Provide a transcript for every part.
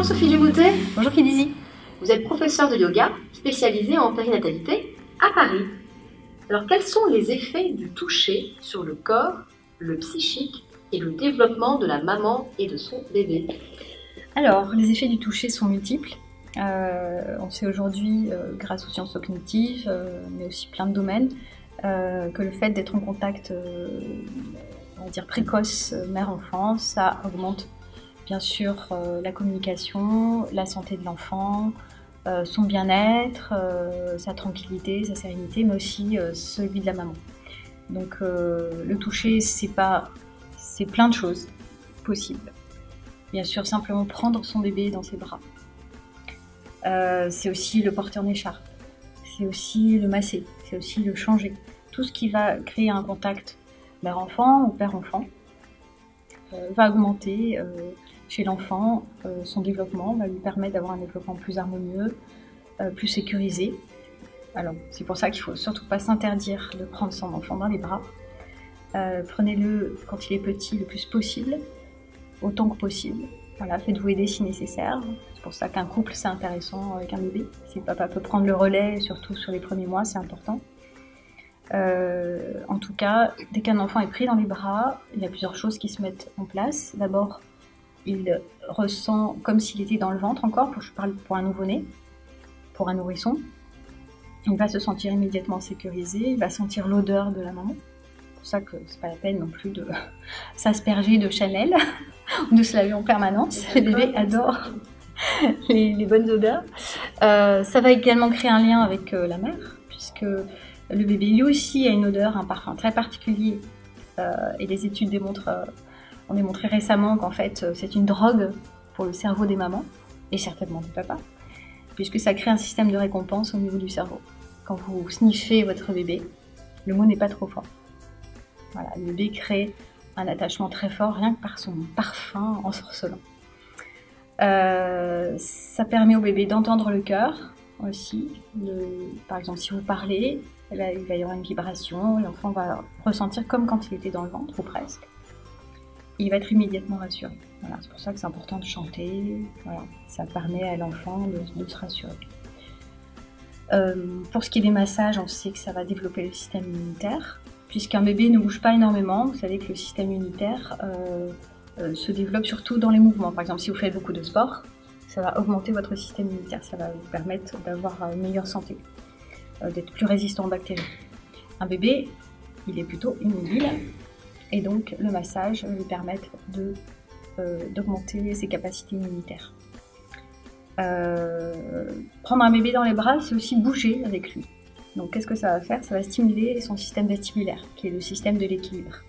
Sophie Duboutet. Bonjour Kédizy. Vous êtes professeure de yoga spécialisée en périnatalité à Paris. Alors quels sont les effets du toucher sur le corps, le psychique et le développement de la maman et de son bébé? Alors les effets du toucher sont multiples. On sait aujourd'hui, grâce aux sciences cognitives, mais aussi plein de domaines, que le fait d'être en contact, on va dire précoce, mère-enfant, ça augmente bien sûr la communication, la santé de l'enfant, son bien-être, sa tranquillité, sa sérénité, mais aussi celui de la maman. Donc le toucher, c'est plein de choses possibles. Bien sûr, simplement prendre son bébé dans ses bras. C'est aussi le porter en écharpe. C'est aussi le masser. C'est aussi le changer. Tout ce qui va créer un contact mère-enfant ou père-enfant va augmenter chez l'enfant son développement, va lui permettre d'avoir un développement plus harmonieux, plus sécurisé. Alors, c'est pour ça qu'il ne faut surtout pas s'interdire de prendre son enfant dans les bras. Prenez-le quand il est petit le plus possible, autant que possible. Voilà, faites-vous aider si nécessaire. C'est pour ça qu'un couple, c'est intéressant avec un bébé. Si le papa peut prendre le relais, surtout sur les premiers mois, c'est important. En tout cas, dès qu'un enfant est pris dans les bras, il y a plusieurs choses qui se mettent en place. D'abord, il ressent comme s'il était dans le ventre encore, je parle pour un nouveau-né, pour un nourrisson. Il va se sentir immédiatement sécurisé, il va sentir l'odeur de la maman. C'est pour ça que c'est pas la peine non plus de s'asperger de Chanel ou de se laver en permanence. Les bébés adorent les bonnes odeurs. Ça va également créer un lien avec la mère, puisque le bébé lui aussi a une odeur, un parfum très particulier. Et les études ont démontré récemment qu'en fait c'est une drogue pour le cerveau des mamans, et certainement des papas, puisque ça crée un système de récompense au niveau du cerveau. Quand vous sniffez votre bébé, le mot n'est pas trop fort. Voilà, le bébé crée un attachement très fort rien que par son parfum ensorcelant. Ça permet au bébé d'entendre le cœur aussi. Par exemple, si vous parlez, il va y avoir une vibration, l'enfant va ressentir comme quand il était dans le ventre, ou presque. Il va être immédiatement rassuré. Voilà, c'est pour ça que c'est important de chanter. Voilà, ça permet à l'enfant de se rassurer. Pour ce qui est des massages, on sait que ça va développer le système immunitaire. Puisqu'un bébé ne bouge pas énormément, vous savez que le système immunitaire se développe surtout dans les mouvements. Par exemple, si vous faites beaucoup de sport, ça va augmenter votre système immunitaire. Ça va vous permettre d'avoir une meilleure santé, d'être plus résistant aux bactéries. Un bébé, il est plutôt immobile. Et donc, le massage va lui permettre d'augmenter ses capacités immunitaires. Prendre un bébé dans les bras, c'est aussi bouger avec lui. Donc, qu'est-ce que ça va faire? Ça va stimuler son système vestibulaire, qui est le système de l'équilibre.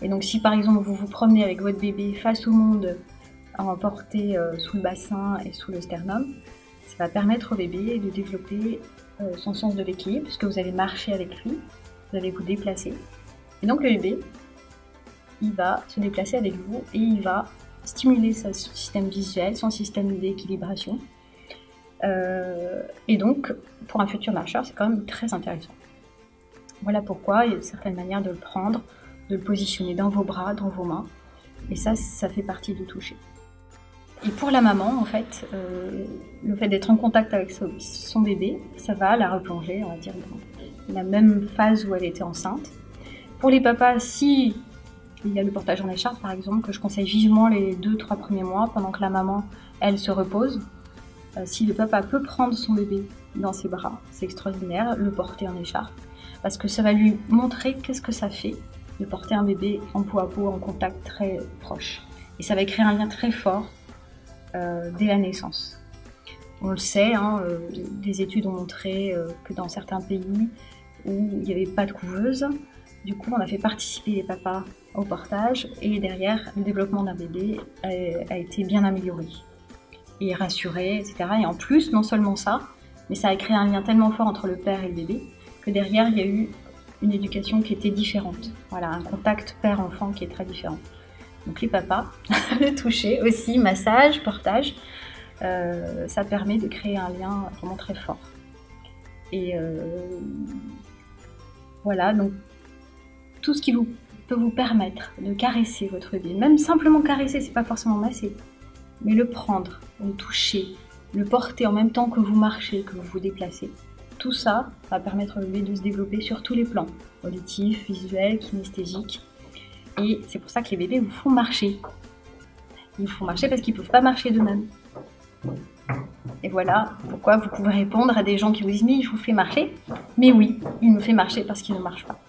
Et donc, si par exemple, vous vous promenez avec votre bébé face au monde, emporté sous le bassin et sous le sternum, ça va permettre au bébé de développer son sens de l'équilibre, puisque vous allez marcher avec lui, vous allez vous déplacer. Et donc, le bébé, il va se déplacer avec vous et il va stimuler son système visuel, son système d'équilibration. Et donc, pour un futur marcheur, c'est quand même très intéressant. Voilà pourquoi il y a certaines manières de le prendre, de le positionner dans vos bras, dans vos mains. Et ça fait partie du toucher. Et pour la maman, en fait, le fait d'être en contact avec son bébé, ça va la replonger, on va dire, dans la même phase où elle était enceinte. Pour les papas, si il y a le portage en écharpe, par exemple, que je conseille vivement les 2-3 premiers mois, pendant que la maman, elle, se repose. Si le papa peut prendre son bébé dans ses bras, c'est extraordinaire, le porter en écharpe, parce que ça va lui montrer qu'est-ce que ça fait de porter un bébé en peau à peau, en contact très proche. Et ça va créer un lien très fort dès la naissance. On le sait, des études ont montré que dans certains pays où il n'y avait pas de couveuse, du coup on a fait participer les papas au portage et derrière le développement d'un bébé a été bien amélioré et rassuré, etc. Et en plus, non seulement ça, mais ça a créé un lien tellement fort entre le père et le bébé que derrière il y a eu une éducation qui était différente. Voilà, un contact père-enfant qui est très différent. Donc les papas, le toucher aussi, massage, portage, ça permet de créer un lien vraiment très fort. Et voilà, donc tout ce qui peut vous permettre de caresser votre bébé, même simplement caresser, c'est pas forcément masser, Mais le prendre, le toucher, le porter en même temps que vous marchez, que vous vous déplacez, tout ça va permettre au bébé de se développer sur tous les plans, auditif, visuel, kinesthésique. Et c'est pour ça que les bébés vous font marcher. Ils vous font marcher parce qu'ils ne peuvent pas marcher d'eux-mêmes. Et voilà pourquoi vous pouvez répondre à des gens qui vous disent « mais il vous fait marcher ». Mais oui, il me fait marcher parce qu'il ne marche pas.